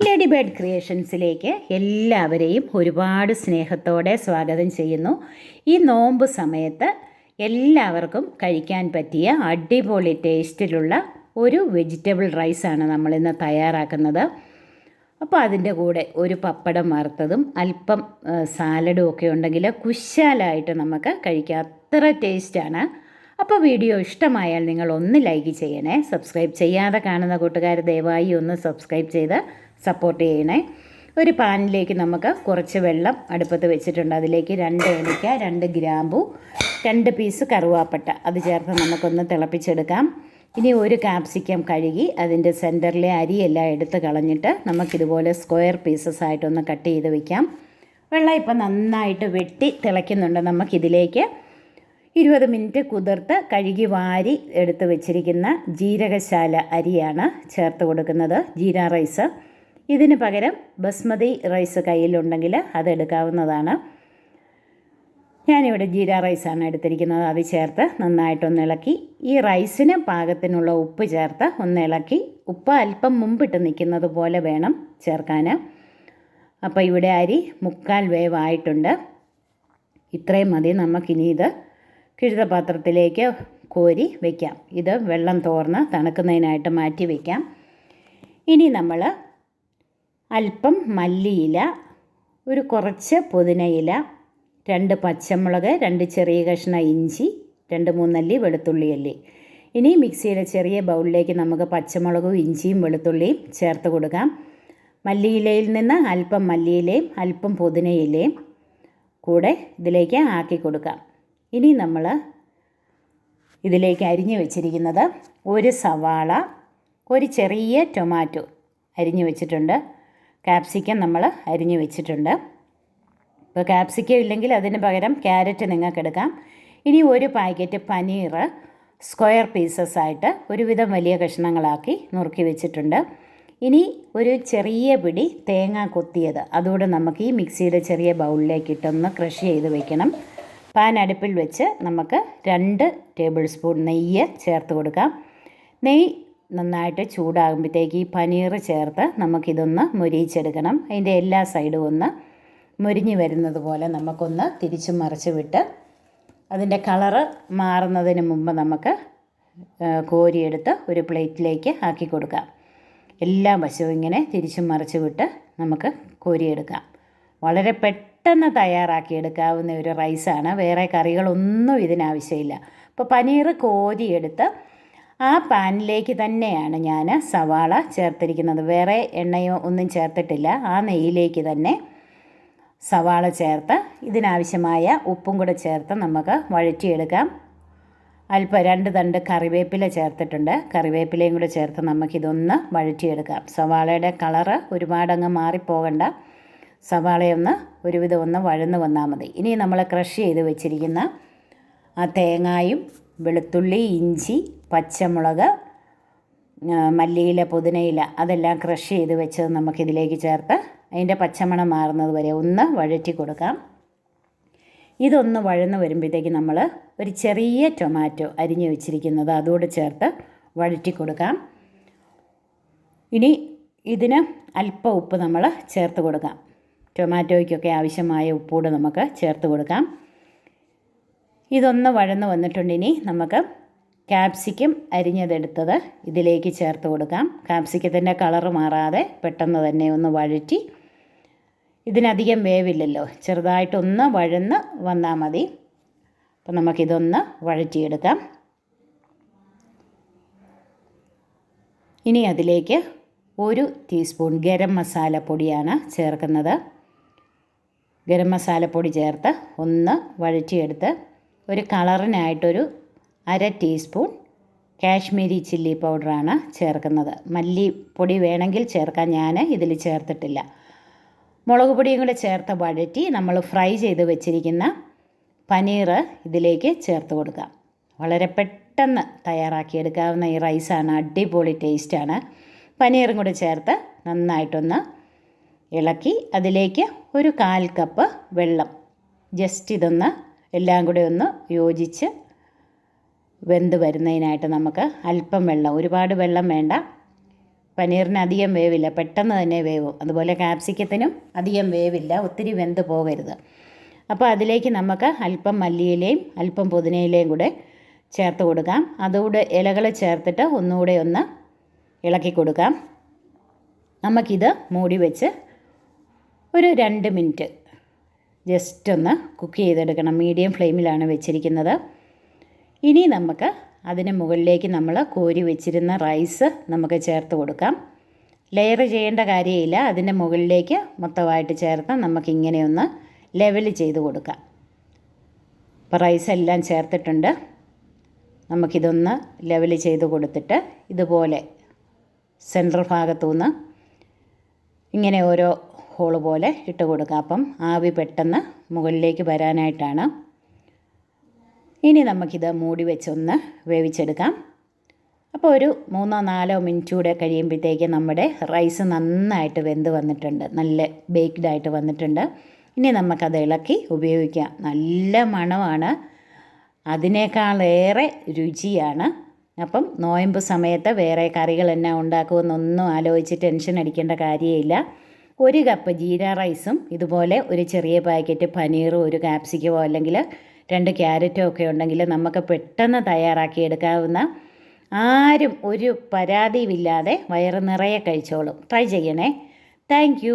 Lady bird ക്രിയേഷൻസിലേക്ക് എല്ലാവരെയും ഒരുപാട് സ്നേഹത്തോടെ സ്വാഗതം ചെയ്യുന്നു. ഈ നോമ്പ് സമയത്ത് എല്ലാവർക്കും കഴിക്കാൻ പറ്റിയ അടിപൊളി ടേസ്റ്റിലുള്ള ഒരു വെജിറ്റബിൾ റൈസാണ് നമ്മളിന്ന് തയ്യാറാക്കുന്നത്. അപ്പോൾ അതിൻ്റെ കൂടെ ഒരു പപ്പടം വറുത്തതും അല്പം സാലഡും ഒക്കെ ഉണ്ടെങ്കിൽ കുശാലായിട്ട് നമുക്ക് കഴിക്കാം. അത്ര ടേസ്റ്റാണ്. അപ്പോൾ വീഡിയോ ഇഷ്ടമായാൽ നിങ്ങൾ ഒന്ന് ലൈക്ക് ചെയ്യണേ. സബ്സ്ക്രൈബ് ചെയ്യാതെ കാണുന്ന കൂട്ടുകാർ ദയവായി ഒന്ന് സബ്സ്ക്രൈബ് ചെയ്ത് സപ്പോർട്ട് ചെയ്യണേ. ഒരു പാനിലേക്ക് നമുക്ക് കുറച്ച് വെള്ളം അടുപ്പത്ത് വെച്ചിട്ടുണ്ട്. അതിലേക്ക് 2 ഏലക്ക, 2 ഗ്രാമ്പു, 2 പീസ് കറുവാപ്പട്ട അത് ചേർത്ത് നമുക്കൊന്ന് തിളപ്പിച്ചെടുക്കാം. ഇനി ഒരു കാപ്സിക്കം കഴുകി അതിൻ്റെ സെൻറ്ററിലെ അരിയെല്ലാം എടുത്ത് കളഞ്ഞിട്ട് നമുക്കിതുപോലെ സ്ക്വയർ പീസസ് ആയിട്ടൊന്ന് കട്ട് ചെയ്ത് വയ്ക്കാം. വെള്ളം ഇപ്പം നന്നായിട്ട് വെട്ടി തിളയ്ക്കുന്നുണ്ട്. നമുക്കിതിലേക്ക് 20 മിനിറ്റ് കുതിർത്ത് കഴുകി വാരി എടുത്ത് വെച്ചിരിക്കുന്ന ജീരകശാല അരിയാണ് ചേർത്ത് കൊടുക്കുന്നത്. ജീര റൈസ്. ഇതിന് പകരം ബസ്മതി റൈസ് കയ്യിലുണ്ടെങ്കിൽ അതെടുക്കാവുന്നതാണ്. ഞാനിവിടെ ജീര റൈസാണ് എടുത്തിരിക്കുന്നത്. അത് ചേർത്ത് നന്നായിട്ടൊന്ന് ഇളക്കി ഈ റൈസിന് പാകത്തിനുള്ള ഉപ്പ് ചേർത്ത് ഒന്ന് ഇളക്കി, ഉപ്പ് അല്പം മുമ്പിട്ട് നിൽക്കുന്നത് പോലെ വേണം ചേർക്കാൻ. അപ്പോൾ ഇവിടെ അരി 1/4 വേവായിട്ടുണ്ട്. ഇത്രയും മതി. നമുക്കിനി ഇത് കിഴുത്ത പാത്രത്തിലേക്ക് കോരി വയ്ക്കാം. ഇത് വെള്ളം തോർന്ന് തണുക്കുന്നതിനായിട്ട് മാറ്റി വയ്ക്കാം. ഇനി നമ്മൾ അല്പം മല്ലിയില, ഒരു കുറച്ച് പുതിനയില, 2 പച്ചമുളക്, 2 ചെറിയ കഷ്ണം ഇഞ്ചി, 2-3 അല്ലി വെളുത്തുള്ളി അല്ലി. ഇനി മിക്സിയിലെ ചെറിയ ബൗളിലേക്ക് നമുക്ക് പച്ചമുളകും ഇഞ്ചിയും വെളുത്തുള്ളിയും ചേർത്ത് കൊടുക്കാം. മല്ലിയിലയിൽ നിന്ന് അല്പം മല്ലിയിലയും അല്പം പുതിനയിലയും കൂടെ ഇതിലേക്ക് ആക്കി കൊടുക്കാം. ഇനി നമ്മൾ ഇതിലേക്ക് അരിഞ്ഞു വെച്ചിരിക്കുന്നത് ഒരു സവാള, ഒരു ചെറിയ ടൊമാറ്റോ അരിഞ്ഞു വെച്ചിട്ടുണ്ട്, കാപ്സിക്കം നമ്മൾ അരിഞ്ഞു വെച്ചിട്ടുണ്ട്. ഇപ്പോൾ കാപ്സിക്കം ഇല്ലെങ്കിൽ അതിന് പകരം ക്യാരറ്റ് നിങ്ങൾക്ക് എടുക്കാം. ഇനി ഒരു പാക്കറ്റ് പനീർ സ്ക്വയർ പീസസ് ആയിട്ട് ഒരുവിധം വലിയ കഷ്ണങ്ങളാക്കി നുറുക്കി വെച്ചിട്ടുണ്ട്. ഇനി ഒരു ചെറിയ പിടി തേങ്ങ കൊത്തിയത് അതുകൂടെ നമുക്ക് ഈ മിക്സിയുടെ ചെറിയ ബൗളിലേക്ക് ഇട്ടൊന്ന് ക്രഷ് ചെയ്ത് വെക്കണം. പാൻ അടുപ്പിൽ വെച്ച് നമുക്ക് 2 ടേബിൾ സ്പൂൺ നെയ്യ് ചേർത്ത് കൊടുക്കാം. നെയ്യ് നന്നായിട്ട് ചൂടാകുമ്പോഴത്തേക്ക് ഈ പനീർ ചേർത്ത് നമുക്കിതൊന്ന് മൊരിയിച്ചെടുക്കണം. അതിൻ്റെ എല്ലാ സൈഡും ഒന്ന് മൊരിഞ്ഞ് വരുന്നത് പോലെ നമുക്കൊന്ന് തിരിച്ചും മറിച്ച് വിട്ട് അതിൻ്റെ കളറ് മാറുന്നതിന് മുമ്പ് നമുക്ക് കോരിയെടുത്ത് ഒരു പ്ലേറ്റിലേക്ക് ആക്കി കൊടുക്കാം. എല്ലാ വശവും ഇങ്ങനെ തിരിച്ചും മറിച്ച് വിട്ട് നമുക്ക് കോരിയെടുക്കാം. വളരെ പെട്ടെന്ന് തയ്യാറാക്കിയെടുക്കാവുന്ന ഒരു റൈസാണ്. വേറെ കറികളൊന്നും ഇതിനാവശ്യമില്ല. അപ്പോൾ പനീർ കോരിയെടുത്ത് ആ പാനിലേക്ക് തന്നെയാണ് ഞാൻ സവാള ചേർത്തിരിക്കുന്നത്. വേറെ എണ്ണയോ ഒന്നും ചേർത്തിട്ടില്ല. ആ നെയ്യിലേക്ക് തന്നെ സവാള ചേർത്ത് ഇതിനാവശ്യമായ ഉപ്പും കൂടെ ചേർത്ത് നമുക്ക് വഴറ്റിയെടുക്കാം. അല്പം 2 തണ്ട് കറിവേപ്പില ചേർത്തിട്ടുണ്ട്. കറിവേപ്പിലയും കൂടെ ചേർത്ത് നമുക്കിതൊന്ന് വഴറ്റിയെടുക്കാം. സവാളയുടെ കളറ് ഒരുപാടങ്ങ് മാറിപ്പോകണ്ട. സവാളയൊന്ന് ഒരുവിധം ഒന്ന് വഴന്ന് വന്നാൽ മതി. ഇനി നമ്മൾ ക്രഷ് ചെയ്ത് വെച്ചിരിക്കുന്ന ആ തേങ്ങായും വെളുത്തുള്ളി, ഇഞ്ചി, പച്ചമുളക്, മല്ലിയില, പുതിനയില അതെല്ലാം ക്രഷ് ചെയ്ത് വെച്ചത് നമുക്കിതിലേക്ക് ചേർത്ത് അതിൻ്റെ പച്ചമണം മാറുന്നത് വരെ ഒന്ന് വഴറ്റി കൊടുക്കാം. ഇതൊന്ന് വഴന്ന് വരുമ്പോഴത്തേക്ക് നമ്മൾ ഒരു ചെറിയ ടൊമാറ്റോ അരിഞ്ഞ് വെച്ചിരിക്കുന്നത് അതുകൂടെ ചേർത്ത് വഴറ്റി കൊടുക്കാം. ഇനി ഇതിന് അല്പം ഉപ്പ് നമ്മൾ ചേർത്ത് കൊടുക്കാം. ടൊമാറ്റോയ്ക്കൊക്കെ ആവശ്യമായ ഉപ്പൂടെ നമുക്ക് ചേർത്ത് കൊടുക്കാം. ഇതൊന്ന് വഴന്ന് വന്നിട്ടുണ്ട്. ഇനി നമുക്ക് ക്യാപ്സിക്കം അരിഞ്ഞതെടുത്തത് ഇതിലേക്ക് ചേർത്ത് കൊടുക്കാം. ക്യാപ്സിക്കത്തിൻ്റെ കളറ് മാറാതെ പെട്ടെന്ന് തന്നെ ഒന്ന് വഴറ്റി, ഇതിനധികം വേവില്ലല്ലോ, ചെറുതായിട്ടൊന്ന് വഴന്ന് വന്നാൽ മതി. അപ്പോൾ നമുക്കിതൊന്ന് വഴറ്റിയെടുക്കാം. ഇനി അതിലേക്ക് 1 ടീസ്പൂൺ ഗരം മസാലപ്പൊടിയാണ് ചേർക്കുന്നത്. ഗരം മസാലപ്പൊടി ചേർത്ത് ഒന്ന് വഴറ്റിയെടുത്ത് ഒരു കളറിനായിട്ടൊരു 1/2 ടീസ്പൂൺ കാശ്മീരി ചില്ലി പൗഡറാണ് ചേർക്കുന്നത്. മല്ലിപ്പൊടി വേണമെങ്കിൽ ചേർക്കാൻ, ഞാൻ ഇതിൽ ചേർത്തിട്ടില്ല. മുളക് പൊടിയും കൂടെ ചേർത്ത് വഴറ്റി നമ്മൾ ഫ്രൈ ചെയ്ത് വെച്ചിരിക്കുന്ന പനീർ ഇതിലേക്ക് ചേർത്ത് കൊടുക്കാം. വളരെ പെട്ടെന്ന് തയ്യാറാക്കിയെടുക്കാവുന്ന ഈ റൈസാണ്. അടിപൊളി ടേസ്റ്റാണ്. പനീറും കൂടെ ചേർത്ത് നന്നായിട്ടൊന്ന് ഇളക്കി അതിലേക്ക് ഒരു 1/4 കപ്പ് വെള്ളം, ജസ്റ്റ് ഇതൊന്ന് എല്ലാം കൂടെ ഒന്ന് യോജിച്ച് വെന്ത് വരുന്നതിനായിട്ട് നമുക്ക് അല്പം വെള്ളം, ഒരുപാട് വെള്ളം വേണ്ട, പനീറിന് അധികം വേവില്ല, പെട്ടെന്ന് തന്നെ വേവും. അതുപോലെ ക്യാപ്സിക്കത്തിനും അധികം വേവില്ല, ഒത്തിരി വെന്ത് പോകരുത്. അപ്പോൾ അതിലേക്ക് നമുക്ക് അല്പം മല്ലിയിലയും അല്പം പുതിനയിലയും കൂടെ ചേർത്ത് കൊടുക്കാം. അതുകൂടെ ഇലകൾ ചേർത്തിട്ട് ഒന്നുകൂടെ ഒന്ന് ഇളക്കി കൊടുക്കാം. നമുക്കിത് മൂടി വെച്ച് ഒരു 2 മിനിറ്റ് ജസ്റ്റ് ഒന്ന് കുക്ക് ചെയ്തെടുക്കണം. മീഡിയം ഫ്ലെയിമിലാണ് വെച്ചിരിക്കുന്നത്. ഇനി നമുക്ക് അതിന് മുകളിലേക്ക് നമ്മൾ കോരി വെച്ചിരുന്ന റൈസ് നമുക്ക് ചേർത്ത് കൊടുക്കാം. ലെയർ ചെയ്യേണ്ട കാര്യമില്ല, അതിൻ്റെ മുകളിലേക്ക് മൊത്തമായിട്ട് ചേർത്ത് നമുക്കിങ്ങനെ ഒന്ന് ലെവൽ ചെയ്ത് കൊടുക്കാം. അപ്പോൾ റൈസെല്ലാം ചേർത്തിട്ടുണ്ട്. നമുക്കിതൊന്ന് ലെവൽ ചെയ്ത് കൊടുത്തിട്ട് ഇതുപോലെ സെൻറ്റർ ഭാഗത്തുനിന്ന് ഇങ്ങനെ ഓരോ ഹോള് പോലെ ഇട്ട് കൊടുക്കാം. അപ്പം ആവി പെട്ടെന്ന് മുകളിലേക്ക് വരാനായിട്ടാണ്. ഇനി നമുക്കിത് മൂടി വെച്ചൊന്ന് വേവിച്ചെടുക്കാം. അപ്പോൾ ഒരു 3-4 മിനിറ്റ് കൂടെ കഴിയുമ്പോഴത്തേക്ക് നമ്മുടെ റൈസ് നന്നായിട്ട് വെന്ത് വന്നിട്ടുണ്ട്, നല്ല ബേക്ക്ഡായിട്ട് വന്നിട്ടുണ്ട്. ഇനി നമുക്കത് ഇളക്കി ഉപയോഗിക്കാം. നല്ല മണമാണ്, അതിനേക്കാളേറെ രുചിയാണ്. അപ്പം നോയമ്പ് സമയത്ത് വേറെ കറികൾ എന്നാ ഉണ്ടാക്കുമെന്നൊന്നും ആലോചിച്ച് ടെൻഷൻ അടിക്കേണ്ട കാര്യമില്ല. 1 കപ്പ് ജീര റൈസും ഇതുപോലെ ഒരു ചെറിയ പാക്കറ്റ് പനീറും ഒരു ക്യാപ്സിക്കമോ അല്ലെങ്കിൽ 2 ക്യാരറ്റോ ഒക്കെ ഉണ്ടെങ്കിൽ നമുക്ക് പെട്ടെന്ന് തയ്യാറാക്കി എടുക്കാവുന്ന, ആരും ഒരു പരാതിയുമില്ലാതെ വയറ് നിറയെ കഴിച്ചോളും. ട്രൈ ചെയ്യണേ. താങ്ക്